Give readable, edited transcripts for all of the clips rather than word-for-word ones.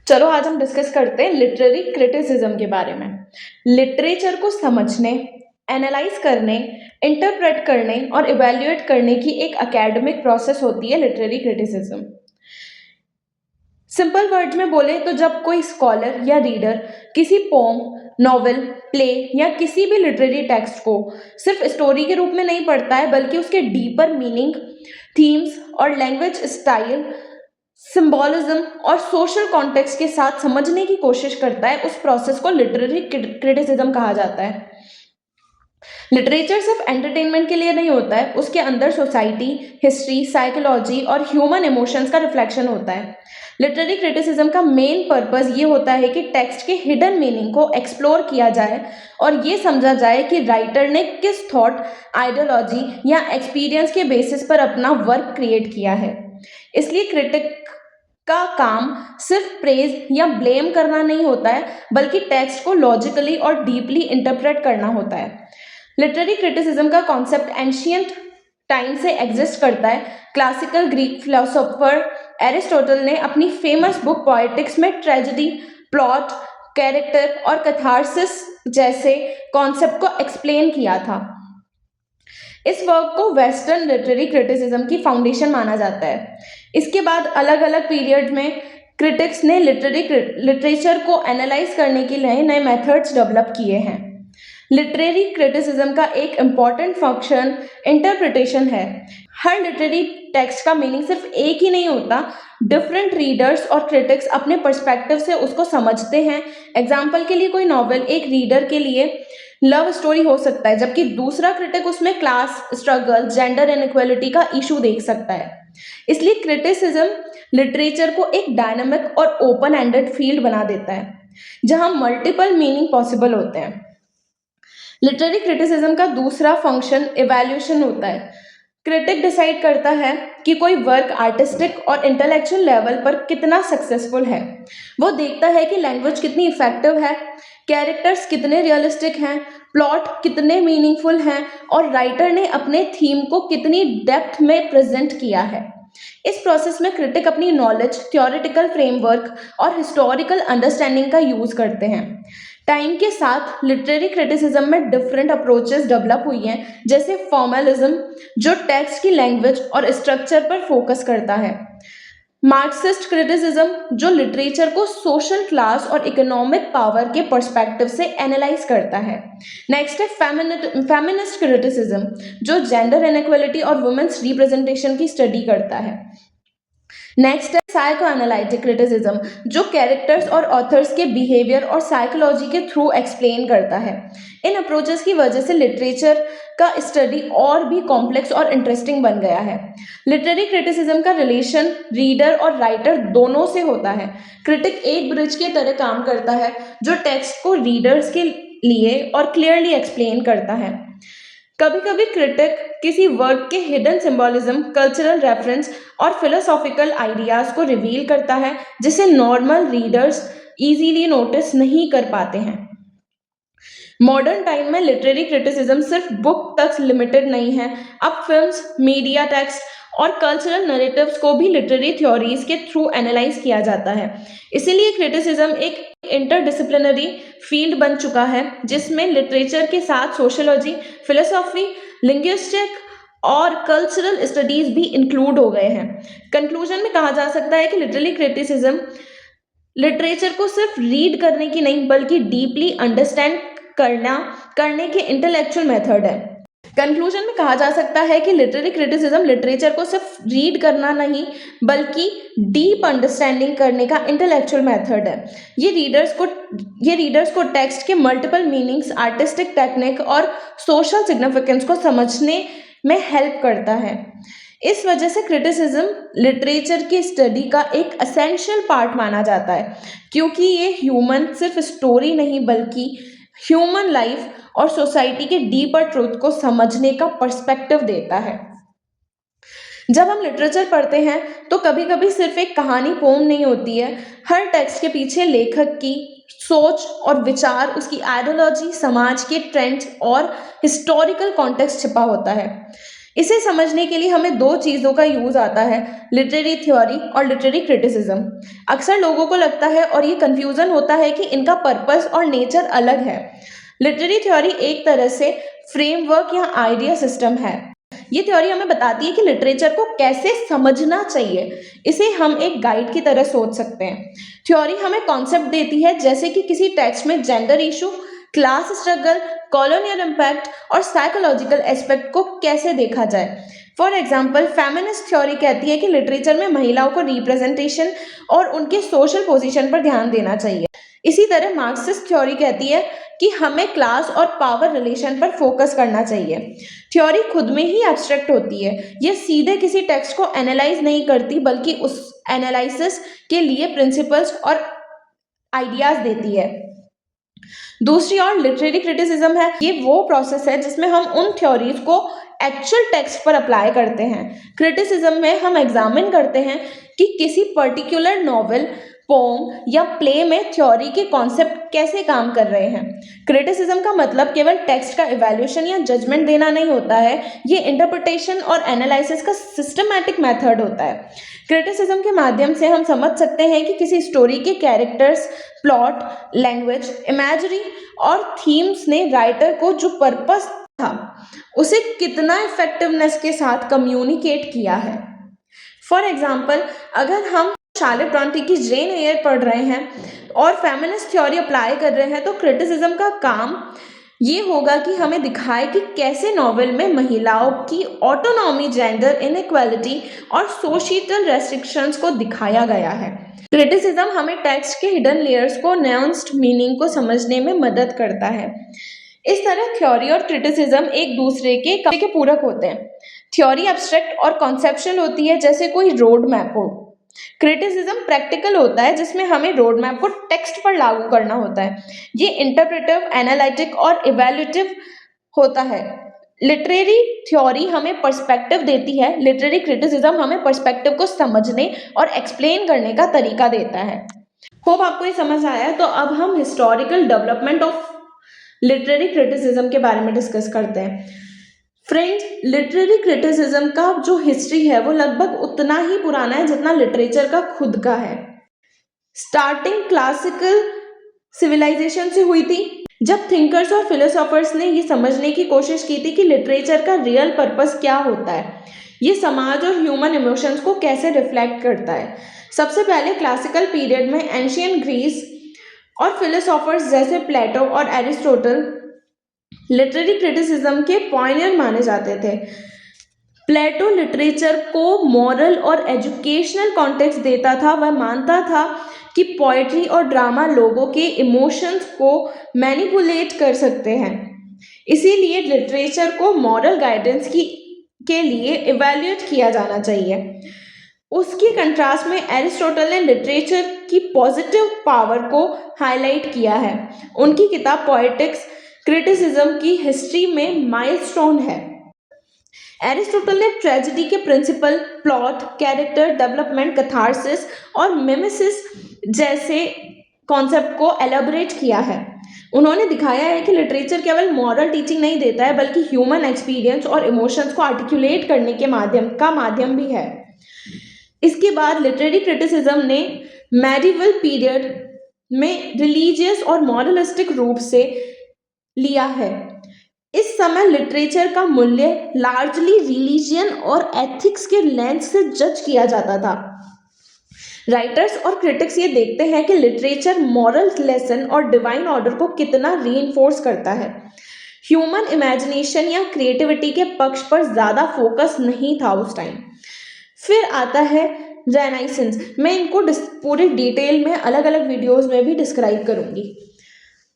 चलो आज हम डिस्कस करते हैं लिटरेरी क्रिटिसिज्म के बारे में। लिटरेचर को समझने, एनालाइज करने, इंटरप्रेट करने और इवैल्यूएट करने की एक एकेडमिक प्रोसेस होती है लिटरेरी क्रिटिसिज्म। सिंपल वर्ड्स में बोले तो जब कोई स्कॉलर या रीडर किसी पोम, नॉवेल, प्ले या किसी भी लिटरेरी टेक्स्ट को सिर्फ स्टोरी के रूप में नहीं पढ़ता है, बल्कि उसके डीपर मीनिंग, थीम्स और लैंग्वेज स्टाइल, सिंबॉलिज्म और सोशल कॉन्टेक्स्ट के साथ समझने की कोशिश करता है, उस प्रोसेस को लिटरेरी क्रिटिसिज्म कहा जाता है। लिटरेचर सिर्फ एंटरटेनमेंट के लिए नहीं होता है, उसके अंदर सोसाइटी, हिस्ट्री, साइकोलॉजी और ह्यूमन इमोशंस का रिफ्लेक्शन होता है। लिटरेरी क्रिटिसिज्म का मेन पर्पस ये होता है कि टेक्स्ट के हिडन मीनिंग को एक्सप्लोर किया जाए और ये समझा जाए कि राइटर ने किस थॉट, आइडियोलॉजी या एक्सपीरियंस के बेसिस पर अपना वर्क क्रिएट किया है। इसलिए क्रिटिक का काम सिर्फ प्रेज या ब्लेम करना नहीं होता है, बल्कि टेक्स्ट को लॉजिकली और डीपली इंटरप्रेट करना होता है। लिटरेरी क्रिटिसिज्म का कॉन्सेप्ट एंशियंट टाइम से एग्जिस्ट करता है। क्लासिकल ग्रीक फिलोसोफर एरिस्टोटल ने अपनी फेमस बुक पोएटिक्स में ट्रेजेडी, प्लॉट, कैरेक्टर और कैथारसिस जैसे कॉन्सेप्ट को एक्सप्लेन किया था। इस वर्क को वेस्टर्न लिटरेरी क्रिटिसिज्म की फाउंडेशन माना जाता है। इसके बाद अलग अलग पीरियड में क्रिटिक्स ने लिटरेचर को एनालाइज करने के लिए नए मेथड्स डेवलप किए हैं। लिटरेरी क्रिटिसिज्म का एक इम्पॉर्टेंट फंक्शन इंटरप्रिटेशन है। हर लिटरेरी टेक्स्ट का मीनिंग सिर्फ एक ही नहीं होता। डिफरेंट रीडर्स और क्रिटिक्स अपने पर्सपेक्टिव से उसको समझते हैं। एग्जाम्पल के लिए कोई नॉवेल एक रीडर के लिए लव स्टोरी हो सकता है, जबकि दूसरा क्रिटिक उसमें क्लास स्ट्रगल, जेंडर इनइक्वालिटी का इशू देख सकता है। इसलिए क्रिटिसिज्म लिटरेचर को एक डायनामिक और ओपन एंडेड फील्ड बना देता है, जहां मल्टीपल मीनिंग पॉसिबल होते हैं। लिटरेरी क्रिटिसिज्म का दूसरा फंक्शन इवैल्यूएशन होता है। क्रिटिक डिसाइड करता है कि कोई वर्क आर्टिस्टिक और इंटेलेक्चुअल लेवल पर कितना सक्सेसफुल है। वो देखता है कि लैंग्वेज कितनी इफेक्टिव है, कैरेक्टर्स कितने रियलिस्टिक हैं, प्लॉट कितने मीनिंगफुल हैं और राइटर ने अपने थीम को कितनी डेप्थ में प्रेजेंट किया है। इस प्रोसेस में क्रिटिक अपनी नॉलेज, थ्योरेटिकल फ्रेमवर्क और हिस्टोरिकल अंडरस्टैंडिंग का यूज करते हैं। टाइम के साथ लिटरेरी क्रिटिसिज्म में डिफरेंट अप्रोचेस डेवलप हुई हैं, जैसे फॉर्मलिज्म जो टेक्स्ट की लैंग्वेज और स्ट्रक्चर पर फोकस करता है, मार्क्सिस्ट क्रिटिसिज्म जो लिटरेचर को सोशल क्लास और इकोनॉमिक पावर के पर्सपेक्टिव से एनालाइज करता है। नेक्स्ट है फेमिनिस्ट क्रिटिसिज्म जो जेंडर इनइक्वालिटी और वुमेन्स रिप्रेजेंटेशन की स्टडी करता है। नेक्स्ट है साइको एनालिटिक क्रिटिसिज्म जो कैरेक्टर्स और ऑथर्स के बिहेवियर और साइकोलॉजी के थ्रू एक्सप्लेन करता है। इन अप्रोचेस की वजह से लिटरेचर का स्टडी और भी कॉम्प्लेक्स और इंटरेस्टिंग बन गया है। लिटरेरी क्रिटिसिज्म का रिलेशन रीडर और राइटर दोनों से होता है। क्रिटिक एक ब्रिज के तरह काम करता है जो टेक्स्ट को रीडर्स के लिए और क्लियरली एक्सप्लेन करता है। कभी कभी क्रिटिक किसी वर्क के हिडन सिंबॉलिज्म, कल्चरल रेफरेंस और फिलोसॉफिकल आइडियाज को रिवील करता है, जिसे नॉर्मल रीडर्स इजीली नोटिस नहीं कर पाते हैं। मॉडर्न टाइम में लिटरेरी क्रिटिसिज्म सिर्फ बुक तक लिमिटेड नहीं है। अब फिल्म्स, मीडिया टेक्स्ट और कल्चरल नैरेटिव्स को भी लिटरेरी थ्योरीज के थ्रू एनालाइज किया जाता है। इसीलिए क्रिटिसिज्म एक इंटरडिसिप्लिनरी फील्ड बन चुका है, जिसमें लिटरेचर के साथ सोशियोलॉजी, फिलोसॉफी, लिंग्विस्टिक और कल्चरल स्टडीज भी इंक्लूड हो गए हैं। कंक्लूजन में कहा जा सकता है कि लिटरेरी क्रिटिसिज्म लिटरेचर को सिर्फ रीड करने की नहीं, बल्कि डीपली अंडरस्टैंड करने के इंटेलेक्चुअल मेथड है। कंक्लूजन में कहा जा सकता है कि लिटरेरी क्रिटिसिज्म लिटरेचर को सिर्फ रीड करना नहीं, बल्कि डीप अंडरस्टैंडिंग करने का इंटेलेक्चुअल मेथड है। ये रीडर्स को टेक्स्ट के मल्टीपल मीनिंग्स, आर्टिस्टिक टेक्निक और सोशल सिग्निफिकेंस को समझने में हेल्प करता है। इस वजह से क्रिटिसिज्म लिटरेचर की स्टडी का एक एसेंशियल पार्ट माना जाता है, क्योंकि ये ह्यूमन सिर्फ स्टोरी नहीं, बल्कि ह्यूमन लाइफ और सोसाइटी के डीपर ट्रूथ को समझने का पर्सपेक्टिव देता है। जब हम लिटरेचर पढ़ते हैं तो कभी कभी सिर्फ एक कहानी, पोम नहीं होती है। हर टेक्स्ट के पीछे लेखक की सोच और विचार, उसकी आइडियोलॉजी, समाज के ट्रेंड्स और हिस्टोरिकल कॉन्टेक्स्ट छिपा होता है। इसे समझने के लिए हमें दो चीज़ों का यूज़ आता है, लिटरेरी थ्योरी और लिटरेरी क्रिटिसिज्म। अक्सर लोगों को लगता है और ये कन्फ्यूज़न होता है कि इनका पर्पस और नेचर अलग है। लिटरेरी थ्योरी एक तरह से फ्रेमवर्क या आइडिया सिस्टम है। ये थ्योरी हमें बताती है कि लिटरेचर को कैसे समझना चाहिए। इसे हम एक गाइड की तरह सोच सकते हैं। थ्योरी हमें कॉन्सेप्ट देती है, जैसे कि किसी टेक्स्ट में gender issue, class struggle, colonial impact और साइकोलॉजिकल एस्पेक्ट को कैसे देखा जाए। फॉर एग्जाम्पल, फेमिनिस्ट थ्योरी कहती है कि लिटरेचर में महिलाओं को रिप्रेजेंटेशन और उनके सोशल पोजीशन पर ध्यान देना चाहिए। इसी तरह मार्क्सिस्ट थ्योरी कहती है कि हमें क्लास और पावर रिलेशन पर फोकस करना चाहिए। थ्योरी खुद में ही एब्स्ट्रैक्ट होती है। यह सीधे किसी टेक्स्ट को एनालाइज नहीं करती, बल्कि उस एनालिसिस के लिए प्रिंसिपल्स और आइडियाज देती है। दूसरी ओर लिटरेरी क्रिटिसिज्म है। ये वो प्रोसेस है जिसमें हम उन थ्योरीज को एक्चुअल टेक्स्ट पर अप्लाई करते हैं। क्रिटिसिज्म में हम एग्जामिन करते हैं कि किसी पर्टिकुलर नॉवेल, पोम या प्ले में थ्योरी के कॉन्सेप्ट कैसे काम कर रहे हैं। क्रिटिसिज्म का मतलब केवल टेक्स्ट का इवैल्यूएशन या जजमेंट देना नहीं होता है, ये इंटरप्रिटेशन और एनालिसिस का सिस्टमैटिक मेथड होता है। क्रिटिसिज्म के माध्यम से हम समझ सकते हैं कि किसी स्टोरी के कैरेक्टर्स, प्लॉट, लैंग्वेज, इमेजरी और थीम्स ने राइटर को जो पर्पस था उसे कितना इफेक्टिवनेस के साथ कम्युनिकेट किया है। फॉर एग्जाम्पल, अगर हम शार्लेट ब्रॉन्टे की जेन एयर पढ़ रहे हैं और फेमिनिस्ट थ्योरी अप्लाई कर रहे हैं, तो क्रिटिसिज्म का काम ये होगा कि हमें दिखाए कि कैसे नॉवेल में महिलाओं की ऑटोनॉमी, जेंडर इनइक्वालिटी और सोशियल रेस्ट्रिक्शंस को दिखाया गया है। क्रिटिसिज्म हमें टेक्स्ट के हिडन लेयर्स को, न्यूएंस्ड मीनिंग को समझने में मदद करता है। इस तरह थ्योरी और क्रिटिसिज्म एक दूसरे के पूरक होते हैं। थ्योरी एब्स्ट्रैक्ट और कॉन्सेप्चुअल होती है, जैसे कोई रोड मैप हो। क्रिटिसिज्म प्रैक्टिकल होता है, जिसमें हमें रोड मैप को टेक्स्ट पर लागू करना होता है। ये इंटरप्रेटिव, एनालिटिक और इवैल्यूएटिव होता है। लिटरेरी थ्योरी हमें पर्सपेक्टिव देती है, लिटरेरी क्रिटिसिज्म हमें पर्सपेक्टिव को समझने और एक्सप्लेन करने का तरीका देता है। होप आपको ये समझ आया है। तो अब हम historical development of literary criticism के बारे में डिस्कस करते हैं। फ्रेंड्स, लिटरेरी क्रिटिसिज्म का जो हिस्ट्री है वो लगभग उतना ही पुराना है जितना लिटरेचर का खुद का है। स्टार्टिंग क्लासिकल सिविलाइजेशन से हुई थी, जब थिंकर्स और फिलोसोफर्स ने ये समझने की कोशिश की थी कि लिटरेचर का रियल पर्पस क्या होता है, ये समाज और ह्यूमन इमोशंस को कैसे रिफ्लेक्ट करता है। सबसे पहले क्लासिकल पीरियड में एंशियंट ग्रीस और फिलोसोफर्स जैसे प्लेटो और एरिस्टोटल लिटरेरी क्रिटिसिज्म के पॉइनियर माने जाते थे। प्लेटो लिटरेचर को मॉरल और एजुकेशनल कॉन्टेक्स्ट देता था। वह मानता था कि पोएट्री और ड्रामा लोगों के इमोशंस को मैनिपुलेट कर सकते हैं, इसीलिए लिटरेचर को मॉरल गाइडेंस के लिए इवैल्यूएट किया जाना चाहिए। उसके कंट्रास्ट में एरिस्टोटल ने लिटरेचर की पॉजिटिव पावर को हाईलाइट किया है। उनकी किताब पोएटिक्स क्रिटिसिज्म की हिस्ट्री में माइलस्टोन है। एरिस्टोटल ने ट्रेजेडी के principle, plot, character development, catharsis और मिमेसिस जैसे कॉन्सेप्ट को एलेबोरेट किया है। उन्होंने दिखाया है कि लिटरेचर केवल मॉरल टीचिंग नहीं देता है, बल्कि ह्यूमन एक्सपीरियंस और इमोशंस को आर्टिकुलेट करने के माध्यम भी है। इसके बाद लिटरेरी क्रिटिसिज्म ने मेडिवल पीरियड में रिलीजियस और मॉरलिस्टिक रूप से लिया है। इस समय लिटरेचर का मूल्य लार्जली रिलीजियन और एथिक्स के लेंस से जज किया जाता था। राइटर्स और क्रिटिक्स ये देखते हैं कि लिटरेचर मॉरल लेसन और डिवाइन ऑर्डर को कितना रीइंफोर्स करता है। ह्यूमन इमेजिनेशन या क्रिएटिविटी के पक्ष पर ज़्यादा फोकस नहीं था उस टाइम। फिर आता है रेनाइसेंस। मैं इनको पूरे डिटेल में अलग अलग वीडियोस में भी डिस्क्राइब करूंगी।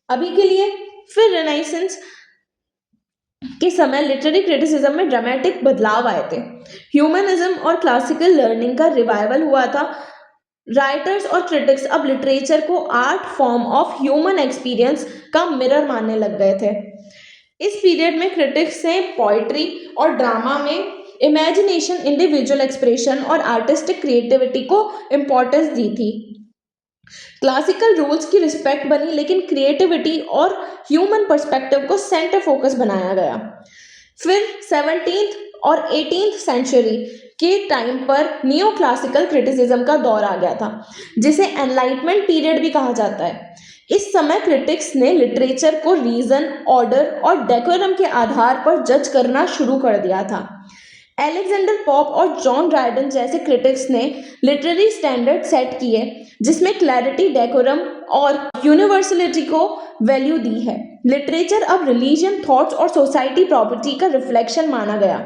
अभी के लिए फिर रेनाइसेंस के समय लिटरेरी क्रिटिसिज्म में ड्रामेटिक बदलाव आए थे। ह्यूमनिज्म और क्लासिकल लर्निंग का रिवाइवल हुआ था। राइटर्स और क्रिटिक्स अब लिटरेचर को art form of human experience का मिरर मानने लग गए थे। इस पीरियड में क्रिटिक्स ने पोइट्री और ड्रामा में इमेजिनेशन, इंडिविजुअल एक्सप्रेशन और आर्टिस्टिक क्रिएटिविटी को इम्पोर्टेंस दी थी। क्लासिकल रूल्स की रिस्पेक्ट बनी, लेकिन क्रिएटिविटी और ह्यूमन पर्सपेक्टिव को सेंटर फोकस बनाया गया। फिर 17th और 18th सेंचुरी के टाइम पर नियो क्लासिकल क्रिटिसिज्म का दौर आ गया था, जिसे एनलाइटमेंट पीरियड भी कहा जाता है। इस समय क्रिटिक्स ने लिटरेचर को रीजन, ऑर्डर और डेकोरम के आधार पर जज करना शुरू कर दिया था। एलेक्जेंडर पॉप और जॉन ड्रायडन जैसे क्रिटिक्स ने लिटरेरी स्टैंडर्ड सेट किए, जिसमें क्लैरिटी, डेकोरम और यूनिवर्सलिटी को वैल्यू दी है। लिटरेचर अब रिलीजन, थॉट्स और सोसाइटी प्रॉपर्टी का रिफ्लेक्शन माना गया।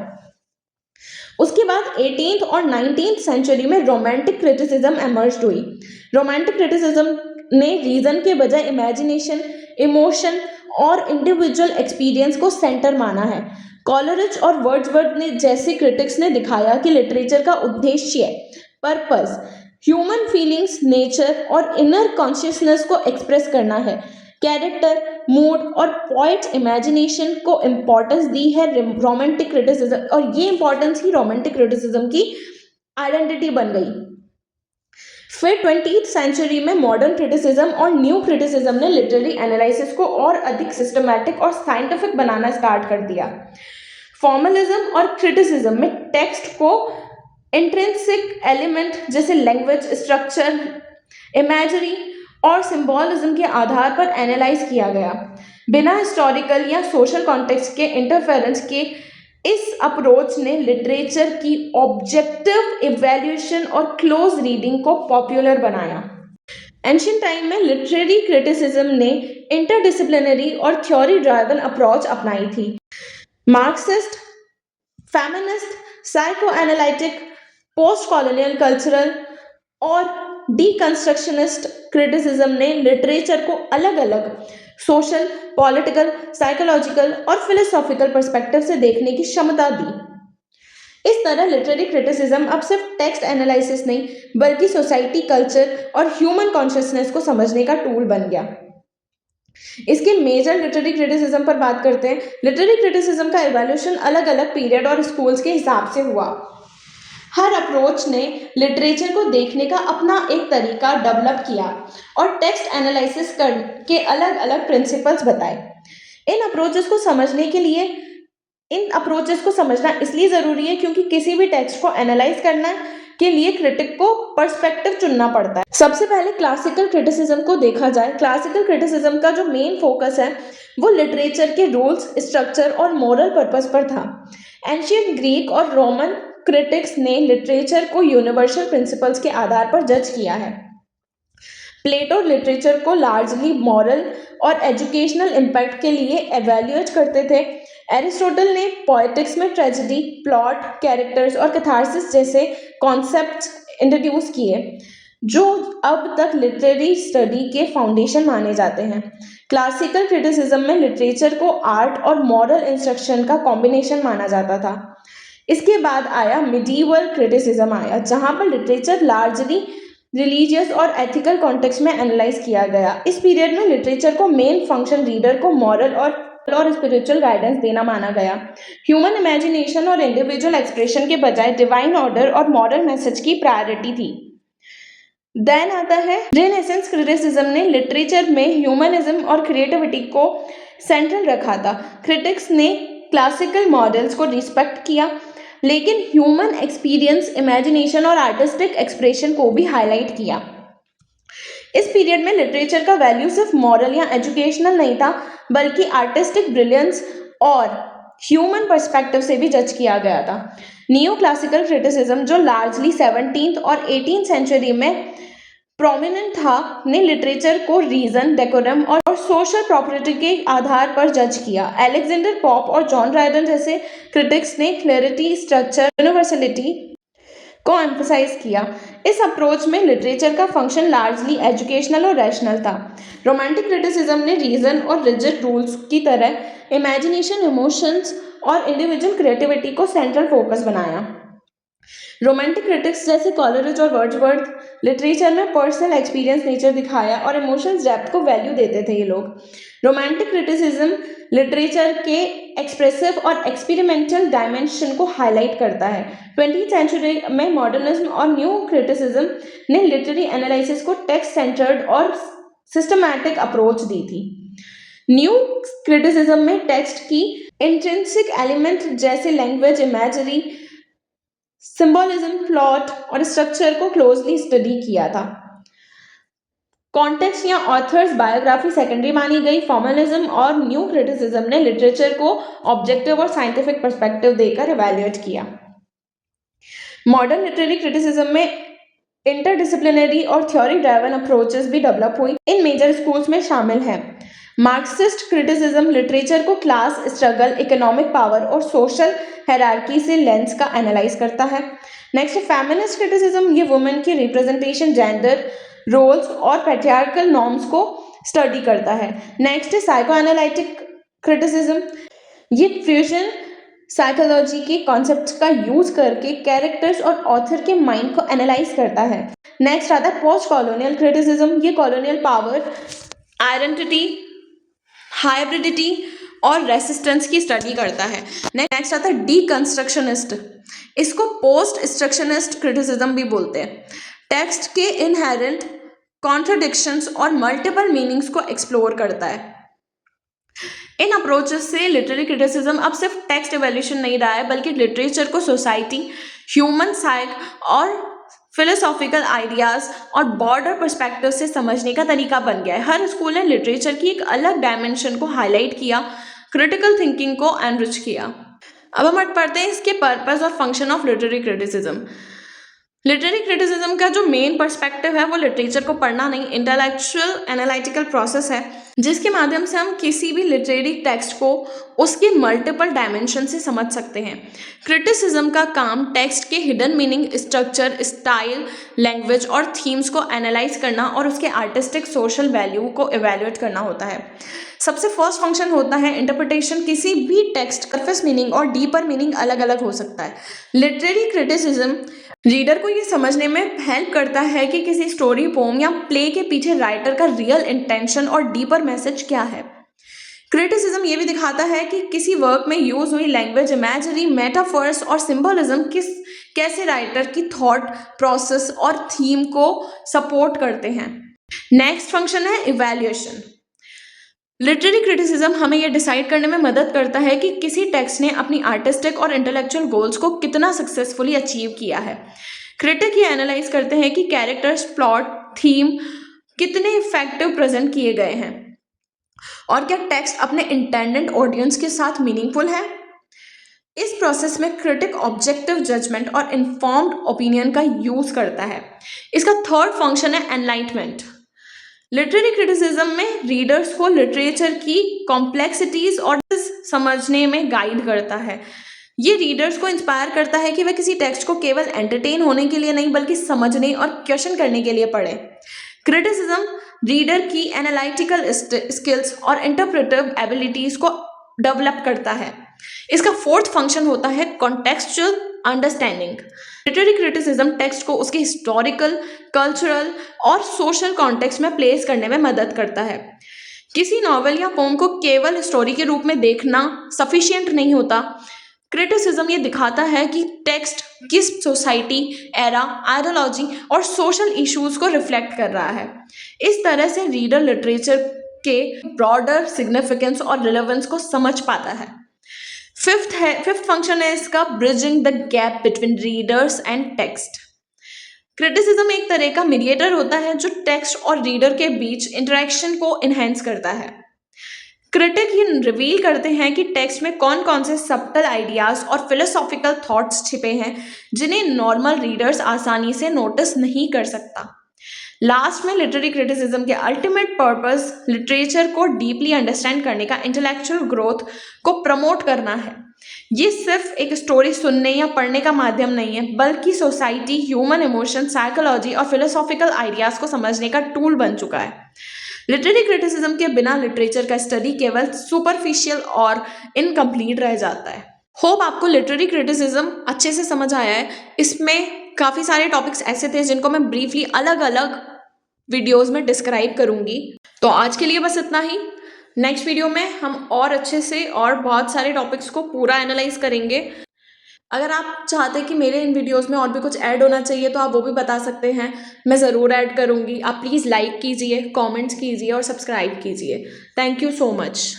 उसके बाद 18th और 19th सेंचुरी में रोमांटिक क्रिटिसिज्म एमर्ज हुई। रोमांटिक क्रिटिसिज्म ने रीजन के बजाय इमेजिनेशन, इमोशन और इंडिविजुअल एक्सपीरियंस को सेंटर माना है। कॉलरिज और वर्ड्सवर्थ ने जैसे क्रिटिक्स ने दिखाया कि लिटरेचर का उद्देश्य, पर्पस, ह्यूमन फीलिंग्स, नेचर और इनर कॉन्शियसनेस को एक्सप्रेस करना है। कैरेक्टर, मूड और पॉइट्स इमेजिनेशन को इम्पोर्टेंस दी है रोमांटिक क्रिटिसिज्म, और ये इम्पोर्टेंस ही रोमांटिक क्रिटिसिज्म की आइडेंटिटी बन गई। फिर 20th सेंचुरी में मॉडर्न क्रिटिसिज्म और न्यू क्रिटिसिज्म ने लिटरेरी एनालिसिस को और अधिक सिस्टमैटिक और साइंटिफिक बनाना स्टार्ट कर दिया। फॉर्मलिज्म और क्रिटिसिज्म में टेक्स्ट को इंट्रिंसिक एलिमेंट जैसे लैंग्वेज, स्ट्रक्चर, इमेजरी और सिंबॉलिज्म के आधार पर एनालाइज किया गया, बिना हिस्टोरिकल या सोशल कॉन्टेक्स्ट के इंटरफेरेंस के। इस अप्रोच ने लिटरेचर की ऑब्जेक्टिव इवैल्यूएशन और क्लोज रीडिंग को पॉपुलर बनाया। एंशिएंट टाइम में लिटरेरी क्रिटिसिज्म ने इंटरडिसिप्लिनरी और थ्योरी ड्राइवन अप्रोच अपनाई थी। Marxist, feminist, psychoanalytic, post colonial cultural और डीकंस्ट्रक्शनिस्ट क्रिटिसिज्म ने लिटरेचर को अलग अलग सोशल, पॉलिटिकल, साइकोलॉजिकल और फिलोसॉफिकल पर्सपेक्टिव से देखने की क्षमता दी। इस तरह लिटरेरी क्रिटिसिज्म अब सिर्फ टेक्स्ट एनालिसिस नहीं, बल्कि सोसाइटी, कल्चर और ह्यूमन कॉन्शियसनेस को समझने का टूल बन गया। इसके मेजर लिटरेरी क्रिटिसिज्म पर बात करते हैं। लिटरेरी क्रिटिसिज्म का इवोल्यूशन अलग अलग पीरियड और स्कूल्स के हिसाब से हुआ। हर अप्रोच ने लिटरेचर को देखने का अपना एक तरीका डेवलप किया और टेक्स्ट एनालिसिस के अलग अलग प्रिंसिपल्स बताए। इन अप्रोचेस को समझना इसलिए ज़रूरी है क्योंकि किसी भी टेक्स्ट को एनालाइज करना के लिए क्रिटिक को पर्सपेक्टिव चुनना पड़ता है। सबसे पहले क्लासिकल क्रिटिसिज्म को देखा जाए। क्लासिकल क्रिटिसिज्म का जो मेन फोकस है वो लिटरेचर के रूल्स, स्ट्रक्चर और मोरल पर्पस पर था। एंशिएंट ग्रीक और रोमन क्रिटिक्स ने लिटरेचर को यूनिवर्सल प्रिंसिपल्स के आधार पर जज किया है। प्लेटो लिटरेचर को लार्जली मॉरल और एजुकेशनल इम्पैक्ट के लिए एवेल्युएट करते थे। एरिस्टोटल ने पोएटिक्स में ट्रेजेडी, प्लॉट, कैरेक्टर्स और कैथारसिस जैसे कॉन्सेप्ट्स इंट्रोड्यूस किए, जो अब तक लिटरेरी स्टडी के फाउंडेशन माने जाते हैं। क्लासिकल क्रिटिसिज्म में लिटरेचर को आर्ट और मॉरल इंस्ट्रक्शन का कॉम्बिनेशन माना जाता था। इसके बाद आया मिडीवल क्रिटिसिज्म आया, जहां पर लिटरेचर लार्जली रिलीजियस और एथिकल कॉन्टेक्स्ट में एनालाइज किया गया। इस पीरियड में लिटरेचर को मेन फंक्शन रीडर को मॉरल और स्पिरिचुअल गाइडेंस देना माना गया। ह्यूमन इमेजिनेशन और इंडिविजुअल एक्सप्रेशन के बजाय डिवाइन ऑर्डर और मॉरल मैसेज की प्रायोरिटी थी। देन आता है रेनेसेंस क्रिटिसिज्म ने लिटरेचर में ह्यूमनिज्म और क्रिएटिविटी को सेंट्रल रखा था। क्रिटिक्स ने क्लासिकल मॉडल्स को रिस्पेक्ट किया, लेकिन ह्यूमन एक्सपीरियंस, इमेजिनेशन और आर्टिस्टिक एक्सप्रेशन को भी हाईलाइट किया। इस पीरियड में लिटरेचर का वैल्यू सिर्फ मॉरल या एजुकेशनल नहीं था, बल्कि आर्टिस्टिक ब्रिलियंस और ह्यूमन पर्सपेक्टिव से भी जज किया गया था। नियो क्लासिकल क्रिटिसिज्म, जो लार्जली 17th और 18th सेंचुरी में प्रोमिनेंट था, ने लिटरेचर को रीजन, डेकोरम और सोशल प्रॉपर्टी के आधार पर जज किया। एलेक्जेंडर पॉप और जॉन ड्रायडन जैसे क्रिटिक्स ने क्लैरिटी, स्ट्रक्चर, यूनिवर्सलिटी को एम्फसाइज किया। इस अप्रोच में लिटरेचर का फंक्शन लार्जली एजुकेशनल और रैशनल था। रोमांटिक क्रिटिसिज्म ने रीजन और रिजिड रूल्स की तरह इमेजिनेशन, इमोशंस और इंडिविजुअल क्रिएटिविटी को सेंट्रल फोकस बनाया। रोमांटिक क्रिटिक्स जैसे कॉलरिज और वर्ड्सवर्थ लिटरेचर में पर्सनल एक्सपीरियंस नेचर दिखाया और इमोशंस डेप्थ को वैल्यू देते थे ये लोग। रोमांटिक क्रिटिसिज्म लिटरेचर के एक्सप्रेसिव और एक्सपेरिमेंटल डायमेंशन को हाईलाइट करता है। 20th सेंचुरी में मॉडर्निज्म और न्यू क्रिटिसिज्म ने लिटरेरी एनालिसिस को टेक्स्ट सेंटर्ड और सिस्टमैटिक अप्रोच दी थी। न्यू क्रिटिसिज्म में टेक्स्ट की इंट्रिंसिक एलिमेंट जैसे लैंग्वेज, इमेजरी, सिंबलिज्म, प्लॉट और स्ट्रक्चर को क्लोजली स्टडी किया था। कॉन्टेक्स्ट या ऑथर्स बायोग्राफी सेकेंडरी मानी गई। फॉर्मलिज्म और न्यू क्रिटिसिज्म ने लिटरेचर को ऑब्जेक्टिव और साइंटिफिक पर्सपेक्टिव देकर इवैल्यूएट किया। मॉडर्न लिटरेरी क्रिटिसिज्म में इंटरडिसिप्लिनरी और थ्योरी ड्राइवन अप्रोचेस भी डेवलप हुई। इन मेजर स्कूल्स में शामिल हैं मार्क्सिस्ट क्रिटिसिज्म, लिटरेचर को क्लास स्ट्रगल, इकोनॉमिक पावर और सोशल हायरार्की से लेंस का एनालाइज करता है। नेक्स्ट फेमिनिस्ट क्रिटिसिज्म, ये वुमेन की रिप्रेजेंटेशन, जेंडर रोल्स और पैट्रियार्कल नॉर्म्स को स्टडी करता है। नेक्स्ट साइको एनालिटिक क्रिटिसिज्म, ये फ्यूजन साइकोलॉजी के कॉन्सेप्ट्स का यूज करके कैरेक्टर्स और ऑथर के माइंड को एनालाइज करता है। नेक्स्ट आता है पोस्ट कॉलोनियल क्रिटिसिज्म, ये कॉलोनियल पावर, आइडेंटिटी, हाइब्रिडिटी और रेसिस्टेंस की स्टडी करता है। नेक्स्ट आता है डीकंस्ट्रक्शनिस्ट, इसको पोस्ट स्ट्रक्शनिस्ट क्रिटिसिज्म भी बोलते हैं। टेक्स्ट के इनहेरेंट कॉन्ट्रडिक्शंस और मल्टीपल मीनिंग्स को एक्सप्लोर करता है। इन अप्रोचेस से लिटरेरी क्रिटिसिज्म अब सिर्फ टेक्स्ट एवोल्यूशन नहीं रहा है, बल्कि लिटरेचर को सोसाइटी, ह्यूमन साइक और फिलोसॉफिकल आइडियाज और बॉर्डर पर्सपेक्टिव से समझने का तरीका बन गया है। हर स्कूल ने लिटरेचर की एक अलग डायमेंशन को हाईलाइट किया, क्रिटिकल थिंकिंग को एनरिच किया। अब हम पढ़ते हैं इसके पर्पस और function of literary criticism. Literary criticism का जो मेन पर्सपेक्टिव है वो लिटरेचर को पढ़ना नहीं, इंटेलेक्चुअल एनालिटिकल प्रोसेस है, जिसके माध्यम से हम किसी भी लिटरेरी टेक्स्ट को उसके मल्टीपल डायमेंशन से समझ सकते हैं। क्रिटिसिज्म का काम टेक्स्ट के hidden meaning, structure, style, language और थीम्स को एनालाइज करना और उसके आर्टिस्टिक सोशल वैल्यू को इवैल्यूएट करना होता है। सबसे फर्स्ट फंक्शन होता है इंटरप्रिटेशन। किसी भी टेक्स्ट का सरफेस मीनिंग और डीपर मीनिंग अलग अलग हो सकता है। लिटरेरी क्रिटिसिज्म रीडर को ये समझने में हेल्प करता है कि किसी स्टोरी, पोम या प्ले के पीछे राइटर का रियल इंटेंशन और डीपर मैसेज क्या है। क्रिटिसिज्म ये भी दिखाता है कि किसी वर्क में यूज हुई लैंग्वेज, इमेजरी, मेटाफर्स और सिंबलिज्म कैसे राइटर की थॉट प्रोसेस और थीम को सपोर्ट करते हैं। नेक्स्ट फंक्शन है इवैल्यूएशन। लिटरेरी क्रिटिसिज्म हमें यह डिसाइड करने में मदद करता है कि किसी टेक्स्ट ने अपनी आर्टिस्टिक और इंटेलेक्चुअल गोल्स को कितना सक्सेसफुली अचीव किया है। क्रिटिक ये एनालाइज करते हैं कि कैरेक्टर्स, प्लॉट, थीम कितने इफेक्टिव प्रेजेंट किए गए हैं और क्या टेक्स्ट अपने इंटेंडेड ऑडियंस के साथ मीनिंगफुल है। इस प्रोसेस में क्रिटिक ऑब्जेक्टिव जजमेंट और इन्फॉर्म्ड ओपिनियन का यूज करता है। इसका थर्ड फंक्शन है एनलाइटमेंट। लिटरेरी क्रिटिसिज्म में रीडर्स को लिटरेचर की कॉम्प्लेक्सिटीज और समझने में गाइड करता है। ये रीडर्स को इंस्पायर करता है कि वह किसी टेक्स्ट को केवल एंटरटेन होने के लिए नहीं, बल्कि समझने और क्वेश्चन करने के लिए पढ़े। क्रिटिसिज्म रीडर की एनालिटिकल स्किल्स और इंटरप्रेटिव एबिलिटीज को डेवलप करता है। इसका फोर्थ फंक्शन होता है contextual understanding. Literary criticism text को उसके हिस्टोरिकल, कल्चरल और सोशल कॉन्टेक्स्ट में प्लेस करने में मदद करता है। किसी नॉवेल या पोम को केवल स्टोरी के रूप में देखना सफिशिएंट नहीं होता। क्रिटिसिज्म ये दिखाता है कि टेक्स्ट किस सोसाइटी, एरा, आइडियोलॉजी और सोशल इश्यूज को रिफ्लेक्ट कर रहा है। इस तरह से रीडर लिटरेचर के ब्रॉडर सिग्निफिकेंस और रिलेवेंस को समझ पाता है। फिफ्थ फंक्शन है इसका bridging the gap between readers and text. Criticism एक तरह का मीडिएटर होता है जो टेक्स्ट और रीडर के बीच इंटरेक्शन को इनहेंस करता है। क्रिटिक ये रिवील करते हैं कि टेक्स्ट में कौन कौन से सबटल आइडियाज और फिलोसॉफिकल थॉट्स छिपे हैं जिन्हें नॉर्मल रीडर्स आसानी से नोटिस नहीं कर सकता। लास्ट में लिटरेरी क्रिटिसिज्म के अल्टीमेट पर्पस लिटरेचर को डीपली अंडरस्टैंड करने का, इंटेलेक्चुअल ग्रोथ को प्रमोट करना है। ये सिर्फ एक स्टोरी सुनने या पढ़ने का माध्यम नहीं है, बल्कि सोसाइटी, ह्यूमन इमोशन, साइकोलॉजी और फिलोसॉफिकल आइडियाज को समझने का टूल बन चुका है। लिटरेरी क्रिटिसिज्म के बिना लिटरेचर का स्टडी केवल सुपरफिशियल और इनकम्प्लीट रह जाता है। होप आपको लिटरेरी क्रिटिसिज्म अच्छे से समझ आया है। इसमें काफ़ी सारे टॉपिक्स ऐसे थे जिनको मैं ब्रीफली अलग अलग वीडियोस में डिस्क्राइब करूंगी। तो आज के लिए बस इतना ही। नेक्स्ट वीडियो में हम और अच्छे से और बहुत सारे टॉपिक्स को पूरा एनालाइज करेंगे। अगर आप चाहते हैं कि मेरे इन वीडियोस में और भी कुछ ऐड होना चाहिए तो आप वो भी बता सकते हैं, मैं ज़रूर ऐड करूँगी। आप प्लीज़ लाइक कीजिए, कमेंट्स कीजिए और सब्सक्राइब कीजिए। Thank you so much.